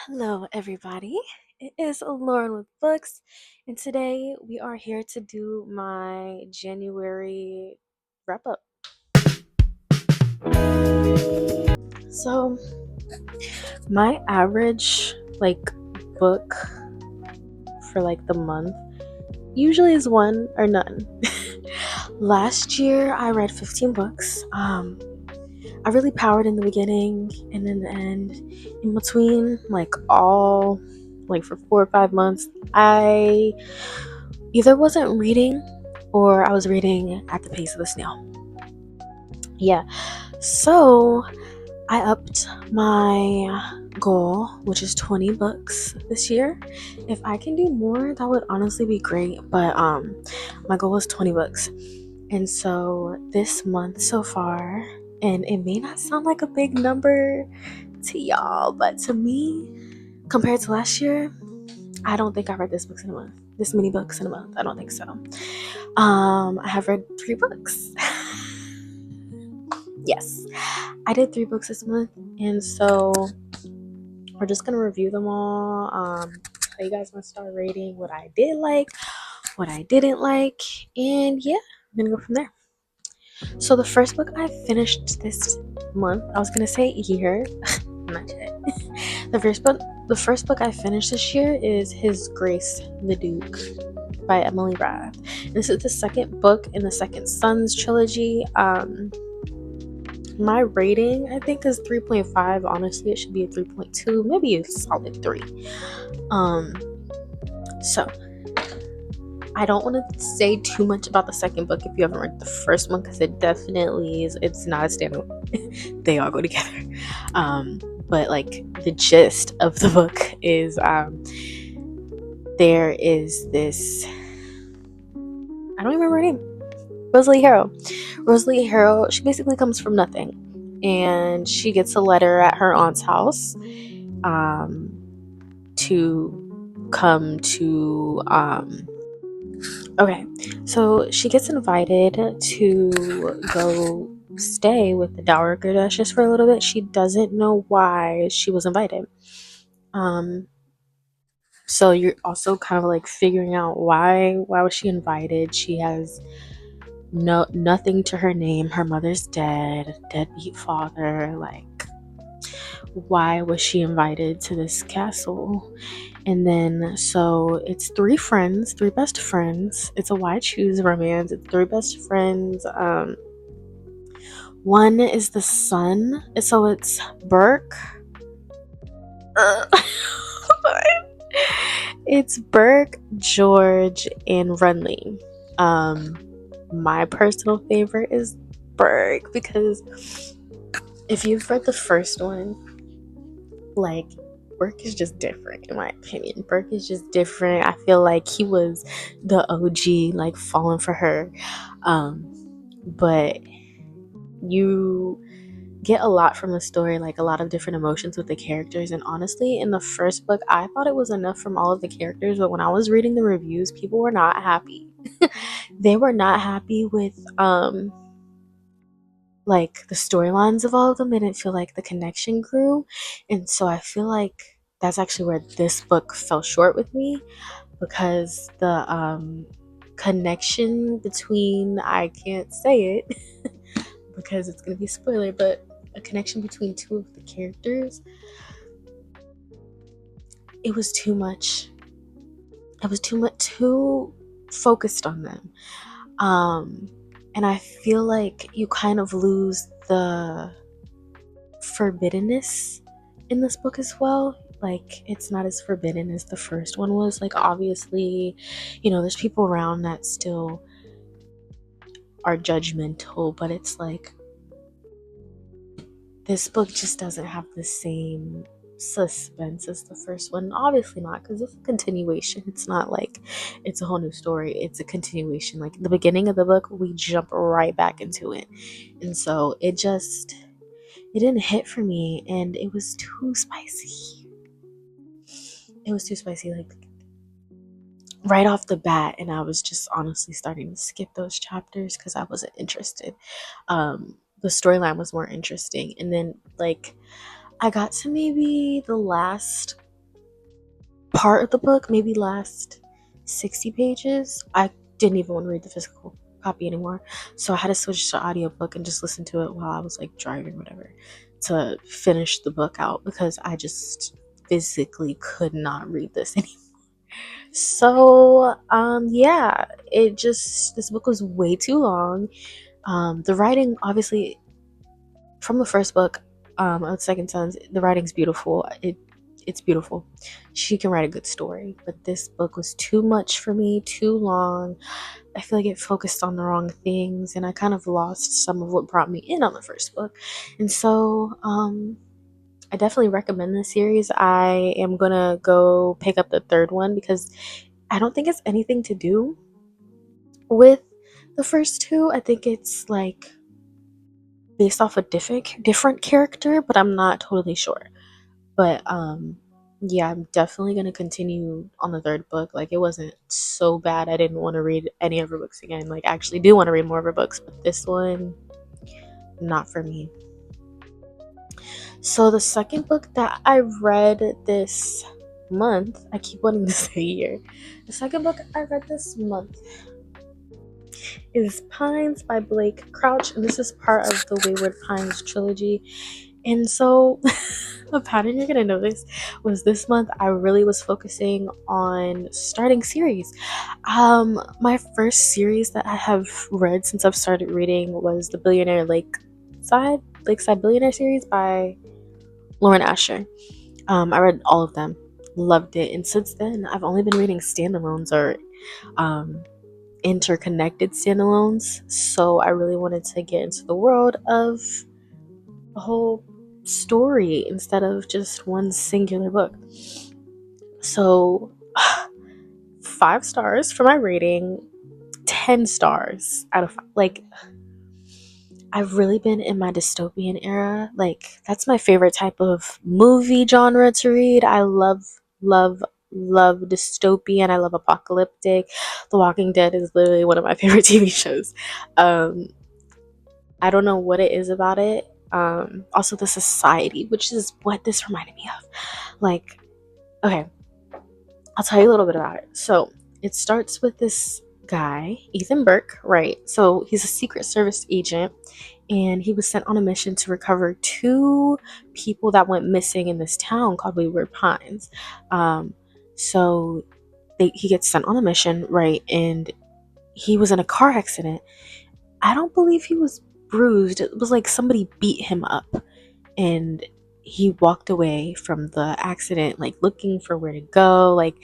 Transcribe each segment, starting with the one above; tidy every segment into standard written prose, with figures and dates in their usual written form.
Hello, everybody. It is Lauren with Books, and today we are here to do my January wrap up. So, my average book for the month usually is one or none. Last year I read 15 books. I really powered in the beginning and in the end. In between, for 4 or 5 months, I either wasn't reading or I was reading at the pace of a snail. Yeah. So I upped my goal, which is 20 books this year. If I can do more, that would honestly be great. But my goal is 20 books. And so this month so far, and it may not sound like a big number to y'all, but to me, compared to last year, I don't think I read this many books in a month. I don't think so. I have read 3 books. Yes, I did 3 books this month, and so we're just gonna review them all. Tell you guys my star rating, what I did like, what I didn't like, and yeah, I'm gonna go from there. So the first book I finished this month, I was gonna say year, not yet. The first book I finished this year is His Grace the Duke by Emily Rath. This is the second book in the Second Sons trilogy. My rating, I think, is 3.5. Honestly, it should be a 3.2, maybe a solid 3. So I don't want to say too much about the second book if you haven't read the first one, because it definitely is. It's not a standalone. They all go together. But the gist of the book is there is this. I don't even remember her name. Rosalie Harrow, she basically comes from nothing, and she gets a letter at her aunt's house to come to okay, so she gets invited to go stay with the Dowager Duchess for a little bit. She doesn't know why she was invited. So you're also kind of figuring out why was she invited. She has nothing to her name. Her mother's dead, deadbeat father. Why was she invited to this castle? And then so it's 3 friends, 3 best friends. It's a why choose romance. It's 3 best friends. One is the son, so it's Burke. It's Burke, George, and Renly. My personal favorite is Burke, because if you've read the first one, Burke is just different, in my opinion. Burke is just different. I feel like he was the OG, falling for her. But you get a lot from the story, a lot of different emotions with the characters. And honestly, in the first book, I thought it was enough from all of the characters, but when I was reading the reviews, people were not happy. They were not happy with the storylines of all of them. They didn't feel like the connection grew, and so I feel like that's actually where this book fell short with me, because the connection between, I can't say it because it's gonna be a spoiler, but a connection between 2 of the characters, it was too much. It was too focused on them. And I feel like you kind of lose the forbiddenness in this book as well. It's not as forbidden as the first one was. Obviously, there's people around that still are judgmental, but it's this book just doesn't have the same suspense as the first one. Obviously not, because it's a continuation. It's not it's a whole new story. It's a continuation. The beginning of the book, we jump right back into it, and so it didn't hit for me, and it was too spicy. Right off the bat, and I was just honestly starting to skip those chapters because I wasn't interested. The storyline was more interesting, and then I got to maybe the last part of the book, maybe last 60 pages. I didn't even want to read the physical copy anymore. So I had to switch to audiobook and just listen to it while I was like driving or whatever to finish the book out because I just physically could not read this anymore. So yeah, this book was way too long. The writing obviously from the first book, of Second Sons, the writing's beautiful. It's beautiful. She can write a good story, but this book was too much for me, too long. I feel like it focused on the wrong things, and I kind of lost some of what brought me in on the first book. And so, I definitely recommend this series. I am gonna go pick up the third one because I don't think it's anything to do with the first two. I think it's like based off a different character, but I'm not totally sure. But yeah, I'm definitely gonna continue on the third book. Like it wasn't so bad. I didn't want to read any of her books again. Like I actually do want to read more of her books, but this one not for me. So the second book that I read this month, I keep wanting to say year. The second book I read this month is Pines by Blake Crouch, and this is part of the Wayward Pines trilogy. And so, a pattern you're gonna notice was this month I really was focusing on starting series. My first series that I have read since I've started reading was the Lakeside Billionaire series by Lauren Asher. I read all of them, loved it, and since then I've only been reading standalones or um, interconnected standalones. So I really wanted to get into the world of a whole story instead of just one singular book. So 5 stars for my rating, 10 stars out of 5. Like I've really been in my dystopian era. Like that's my favorite type of movie genre to read. I love love dystopian. I love apocalyptic. The Walking Dead is literally one of my favorite TV shows. Um I don't know what it is about it. Also the society, which is what this reminded me of. Like, okay, I'll tell you a little bit about it. So it starts with this guy, Ethan Burke, right? So he's a Secret Service agent, and he was sent on a mission to recover 2 people that went missing in this town called Wayward Pines. So he gets sent on a mission, right? And he was in a car accident. I don't believe he was bruised. It was like somebody beat him up, and he walked away from the accident like looking for where to go. Like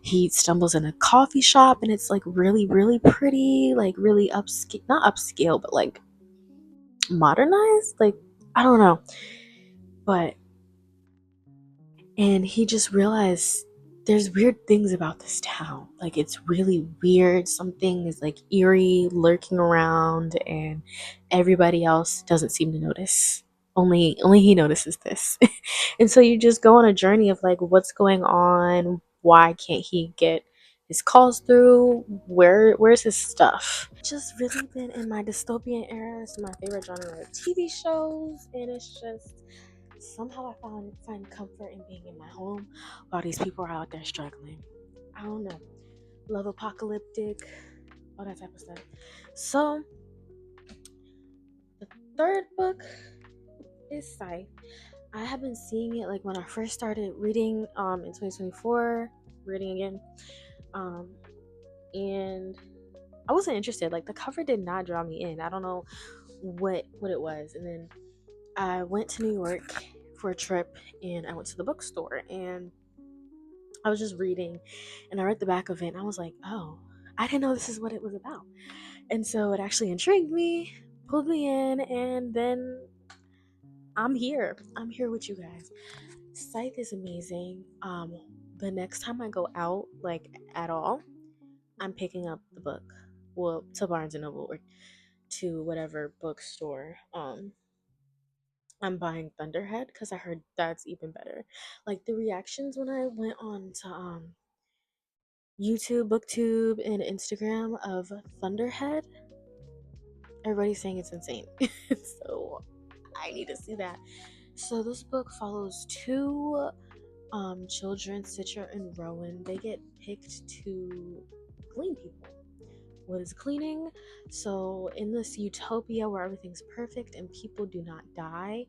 he stumbles in a coffee shop, and it's like really really pretty, like really upscale, not upscale but like modernized, like I don't know. But and he just realized there's weird things about this town. Like it's really weird. Something is like eerie lurking around, and everybody else doesn't seem to notice. Only he notices this. And so you just go on a journey of like what's going on, why can't he get his calls through, where's his stuff. Just really been in my dystopian era. It's my favorite genre of TV shows, and it's just somehow I find comfort in being in my home while these people are out there struggling. I don't know. Love apocalyptic, all that type of stuff. So the third book is Scythe. I have been seeing it like when I first started reading in 2024, reading again. And I wasn't interested. Like the cover did not draw me in. I don't know what it was. And then I went to New York for a trip, and I went to the bookstore, and I was just reading, and I read the back of it, and I was like, oh, I didn't know this is what it was about. And so it actually intrigued me, pulled me in, and then I'm here. I'm here with you guys. Scythe is amazing. The next time I go out, like at all, I'm picking up the book. Well, to Barnes and Noble or to whatever bookstore. I'm buying Thunderhead because I heard that's even better. Like the reactions when I went on to YouTube, BookTube, and Instagram of Thunderhead, everybody's saying it's insane. So I need to see that. So this book follows 2 children, Stitcher and Rowan, they get picked to clean people. What is cleaning? So, in this utopia where everything's perfect and people do not die,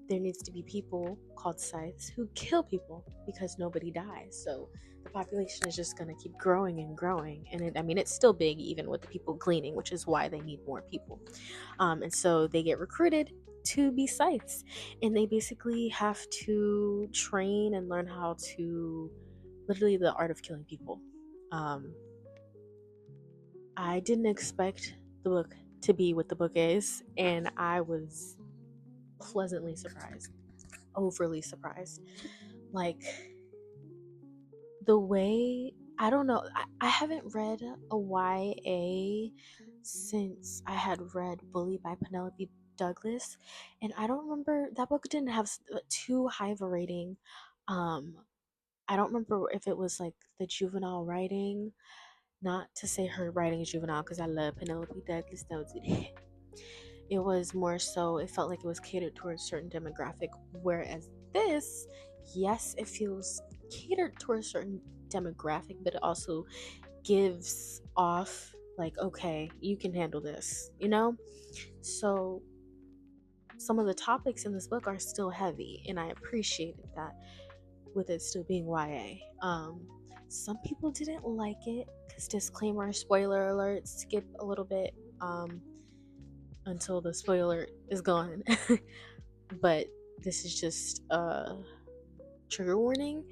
there needs to be people called scythes who kill people because nobody dies. So the population is just going to keep growing and growing. And it's still big even with the people cleaning, which is why they need more people. And so they get recruited to be scythes, and they basically have to train and learn how to literally the art of killing people. Um, I didn't expect the book to be what the book is, and I was pleasantly surprised, overly surprised. Like the way, I don't know, I haven't read a YA since I had read Bully by Penelope Douglas, and I don't remember, that book didn't have too high of a rating. Um, I don't remember if it was like the juvenile writing. Not to say her writing is juvenile because I love Penelope Douglas. That was it. It was more so, it felt like it was catered towards a certain demographic, whereas this, yes, it feels catered towards a certain demographic, but it also gives off like, okay, you can handle this, you know? So some of the topics in this book are still heavy, and I appreciated that with it still being YA. Some people didn't like it because, disclaimer, spoiler alert, skip a little bit until the spoiler is gone. But this is just a trigger warning.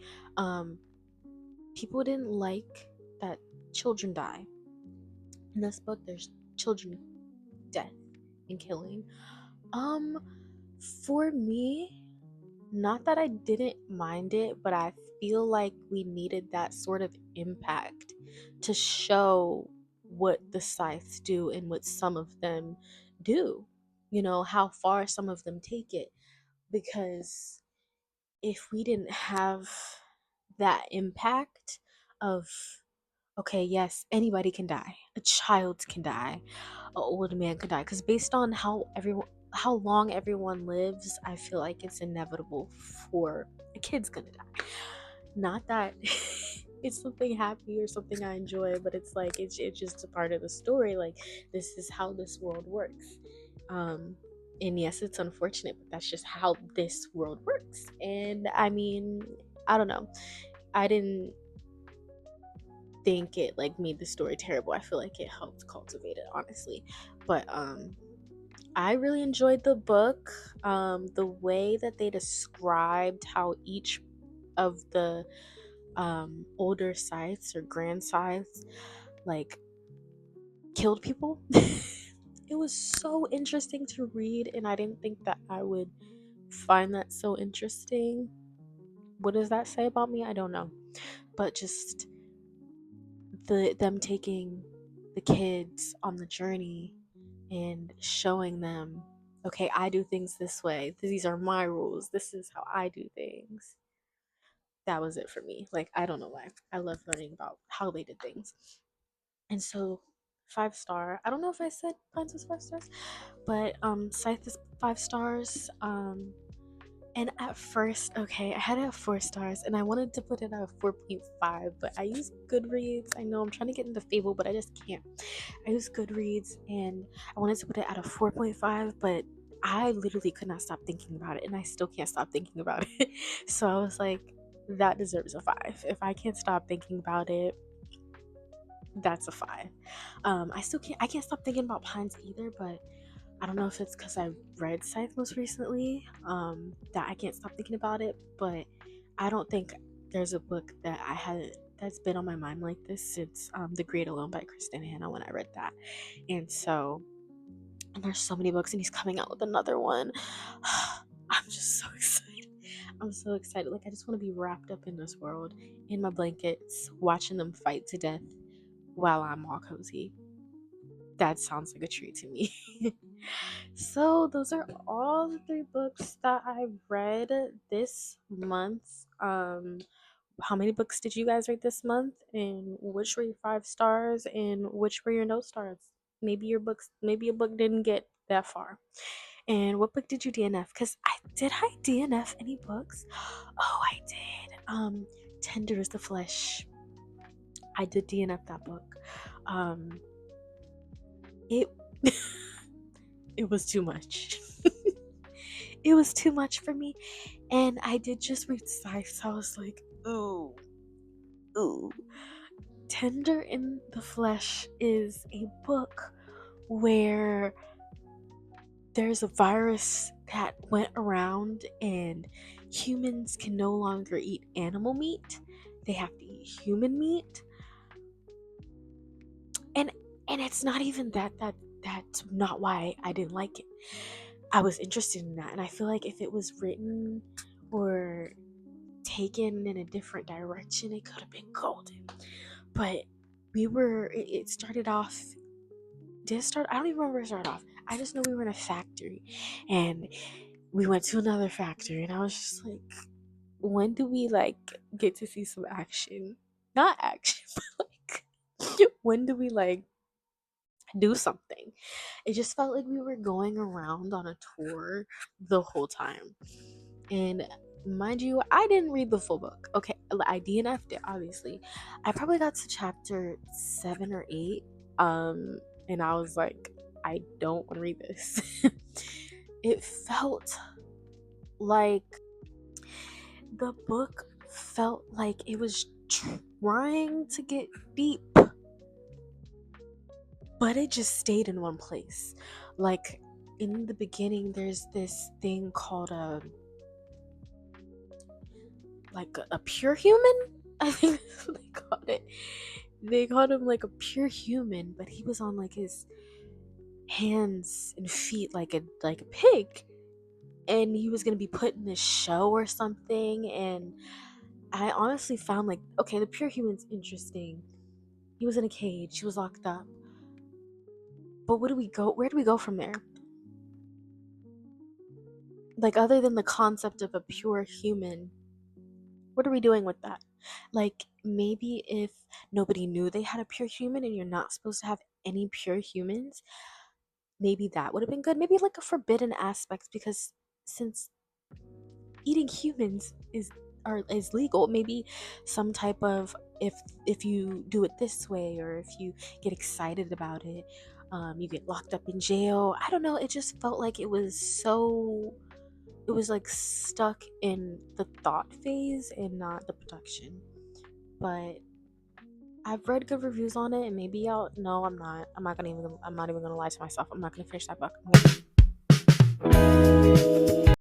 People didn't like that children die. In this book, there's children death and killing. For me, not that I didn't mind it, but I feel like we needed that sort of impact to show what the scythes do and what some of them do. You know, how far some of them take it. Because if we didn't have that impact of, okay, yes, anybody can die, a child can die, an old man can die, because based on how long everyone lives, I feel like it's inevitable for a kid's gonna die. Not that it's something happy or something I enjoy, but it's like it's just a part of the story. Like, this is how this world works. um and yes, it's unfortunate, but that's just how this world works. And I don't know, I didn't think it like made the story terrible. I feel like it helped cultivate it, honestly. But I really enjoyed the book. The way that they described how each of the older scythes or grand scythes like killed people. It was so interesting to read, and I didn't think that I would find that so interesting. What does that say about me? I don't know. But just them taking the kids on the journey and showing them, okay, I do things this way. These are my rules. This is how I do things. That was it for me. Like, I don't know why. I love learning about how they did things. And so 5 star. I don't know if I said Pines was 5 stars, but Scythe is 5 stars. And at first, okay, I had it at 4 stars, and I wanted to put it at 4.5, but I used Goodreads. I know I'm trying to get into Fable, but I just can't. I used Goodreads, and I wanted to put it at a 4.5, but I literally could not stop thinking about it, and I still can't stop thinking about it. So I was like, that deserves a 5. If I can't stop thinking about it, that's a 5. I can't stop thinking about Pines either, but I don't know if it's because I read Scythe most recently, that I can't stop thinking about it, but I don't think there's a book that I had that's been on my mind like this since The Great Alone by Kristen Hanna, when I read that. And so, and there's so many books, and he's coming out with another one. I'm just so excited. I'm so excited. Like, I just want to be wrapped up in this world, in my blankets, watching them fight to death while I'm all cozy. That sounds like a treat to me. So those are all the 3 books that I read this month. How many books did you guys read this month? And which were your 5 stars? And which were your no stars? Maybe your book didn't get that far. And what book did you DNF? Because I DNF any books? Oh, I did. Tender is the Flesh. I did DNF that book. It it was too much. It was too much for me, and I did just read Scythe, so I was like, ooh, ooh. Tender in the Flesh is a book where there's a virus that went around and humans can no longer eat animal meat. They have to eat human meat. And it's not even that's not why I didn't like it. I was interested in that, and I feel like if it was written or taken in a different direction, it could have been golden. But it started off, did it start? I don't even remember where it started off. I just know we were in a factory and we went to another factory, and I was just like, when do we like get to see some action? Not action, but like, when do we like do something? It just felt like we were going around on a tour the whole time. And mind you, I didn't read the full book. Okay, I DNF'd it, obviously. I probably got to chapter 7 or 8. And I was like, I don't want to read this. It felt like the book felt like it was trying to get deep, but it just stayed in one place. Like in the beginning, there's this thing called a pure human. I think that's what they called it. They called him like a pure human, but he was on like his hands and feet like a pig, and he was gonna be put in this show or something. And I honestly found like, okay, the pure human's interesting. He was in a cage. He was locked up. But where do we go from there? Like, other than the concept of a pure human, what are we doing with that? Like, maybe if nobody knew they had a pure human and you're not supposed to have any pure humans, maybe that would have been good. Maybe like a forbidden aspect, because since eating humans is legal, maybe some type of, if you do it this way, or if you get excited about it, you get locked up in jail. I don't know, it just felt like it was like stuck in the thought phase and not the production. But I've read good reviews on it, and maybe I'll no I'm not even gonna lie to myself. I'm not gonna finish that book.